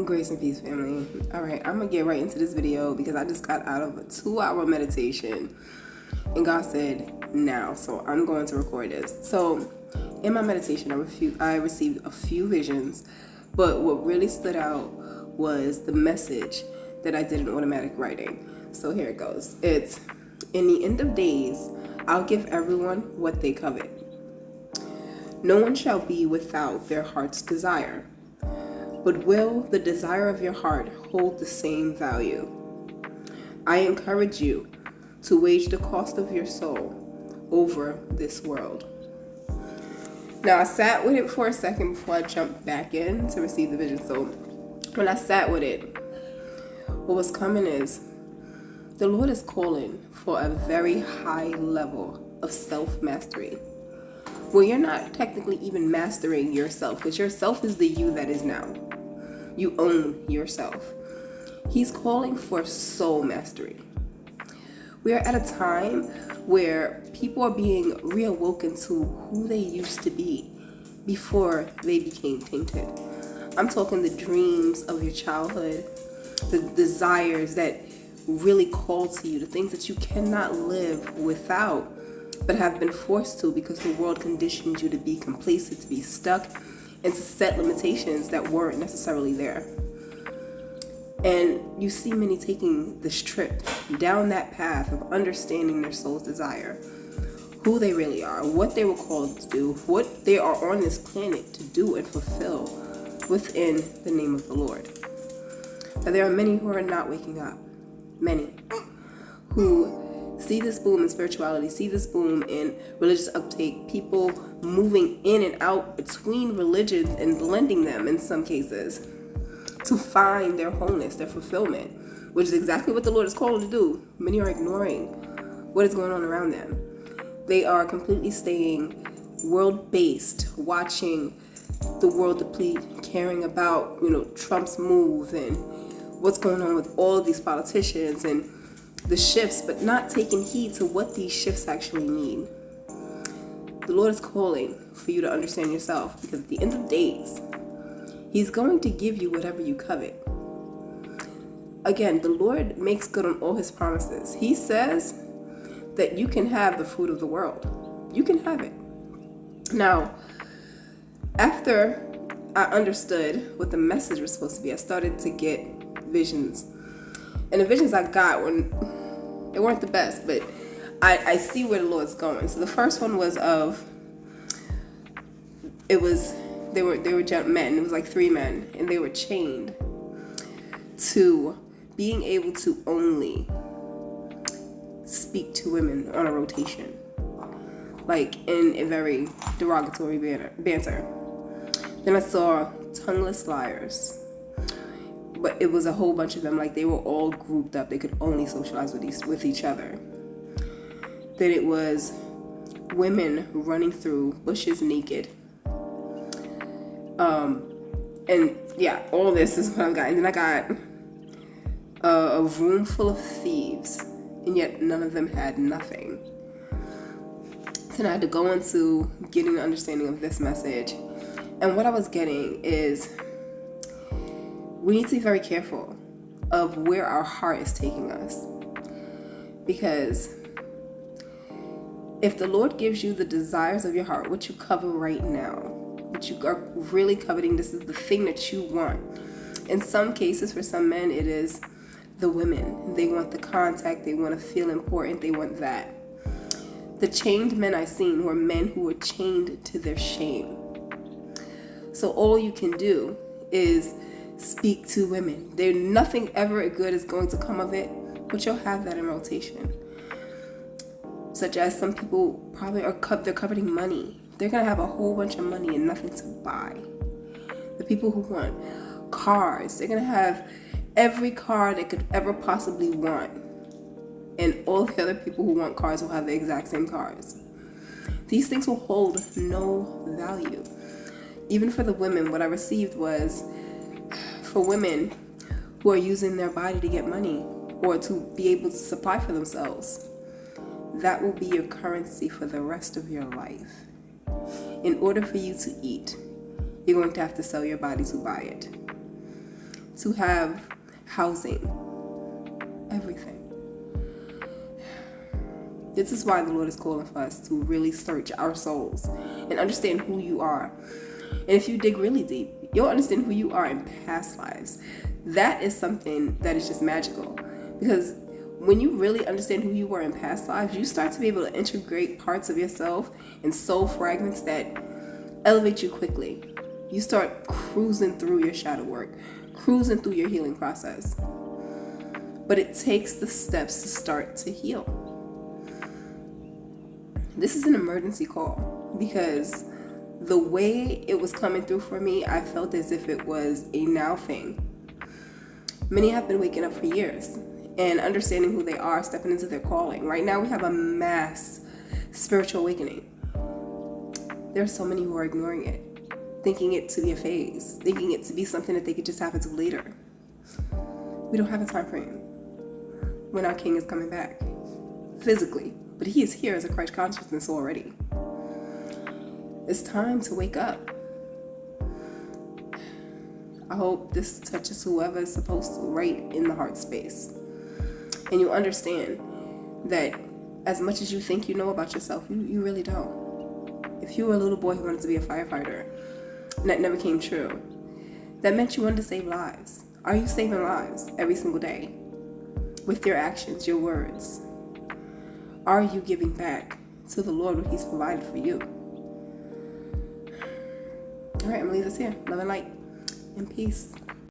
Grace and peace, family. All right, I'm gonna get right into this video because I just got out of a 2-hour meditation and God said now, so I'm going to record this. So in my meditation, I received a few visions, but what really stood out was the message that I did in automatic writing. So here it goes. It's, in the end of days, I'll give everyone what they covet. No one shall be without their heart's desire. But will the desire of your heart hold the same value? I encourage you to wage the cost of your soul over this world. Now, I sat with it for a second before I jumped back in to receive the vision. So when I sat with it, what was coming is the Lord is calling for a very high level of self-mastery, where you're not technically even mastering yourself, because yourself is the you that is now. You own yourself. He's calling for soul mastery. We are at a time where people are being reawoken to who they used to be before they became tainted. I'm talking the dreams of your childhood, the desires that really call to you, the things that you cannot live without, but have been forced to because the world conditioned you to be complacent, to be stuck, and to set limitations that weren't necessarily there. And you see many taking this trip down that path of understanding their soul's desire, who they really are, what they were called to do, what they are on this planet to do and fulfill within the name of the Lord. But there are many who are not waking up, many who see this boom in spirituality, see this boom in religious uptake, people moving in and out between religions and blending them in some cases to find their wholeness, their fulfillment, which is exactly what the Lord is calling to do. Many are ignoring what is going on around them. They are completely staying world-based, watching the world deplete, caring about, Trump's move and what's going on with all of these politicians and the shifts, but not taking heed to what these shifts actually mean. The Lord is calling for you to understand yourself, because at the end of days, He's going to give you whatever you covet. Again, the Lord makes good on all His promises. He says that you can have the fruit of the world. You can have it. Now, after I understood what the message was supposed to be, I started to get visions. And the visions I got they weren't the best, but I see where the Lord's going. So the first one was they were men. It was like 3 men, and they were chained to being able to only speak to women on a rotation, like in a very derogatory banter. Then I saw tongueless liars. But it was a whole bunch of them, like they were all grouped up. They could only socialize with each other. Then it was women running through bushes naked. And yeah, all this is what I got. And then I got a room full of thieves, and yet none of them had nothing. So I had to go into getting an understanding of this message. And what I was getting is, we need to be very careful of where our heart is taking us. Because if the Lord gives you the desires of your heart, what you cover right now, what you are really coveting, this is the thing that you want. In some cases, for some men, it is the women. They want the contact, they want to feel important, they want that. The chained men I seen were men who were chained to their shame. So all you can do is speak to women. There's nothing ever good is going to come of it, but you'll have that in rotation. Such as some people probably they're coveting money. They're gonna have a whole bunch of money and nothing to buy. The people who want cars, they're gonna have every car they could ever possibly want, and all the other people who want cars will have the exact same cars. These things will hold no value. Even for the women, what I received was for women who are using their body to get money or to be able to supply for themselves. That will be your currency for the rest of your life. In order for you to eat, you're going to have to sell your body to buy it. to have housing, everything. This is why the Lord is calling for us to really search our souls and understand who you are. And if you dig really deep, you'll understand who you are in past lives. That is something that is just magical, because when you really understand who you were in past lives, you start to be able to integrate parts of yourself and soul fragments that elevate you quickly. You start cruising through your shadow work, cruising through your healing process. But it takes the steps to start to heal. This is an emergency call, because the way it was coming through for me, I felt as if it was a now thing. Many have been waking up for years and understanding who they are, stepping into their calling. Right now we have a mass spiritual awakening. There are so many who are ignoring it, thinking it to be a phase, thinking it to be something that they could just happen to later. We don't have a time frame when our King is coming back physically, but he is here as a Christ consciousness already. It's time to wake up. I hope this touches whoever is supposed to, right in the heart space. And you understand that as much as you think you know about yourself, you really don't. If you were a little boy who wanted to be a firefighter and that never came true, that meant you wanted to save lives. Are you saving lives every single day with your actions, your words? Are you giving back to the Lord what he's provided for you? All right, I'm going to leave this here. Love and light and peace.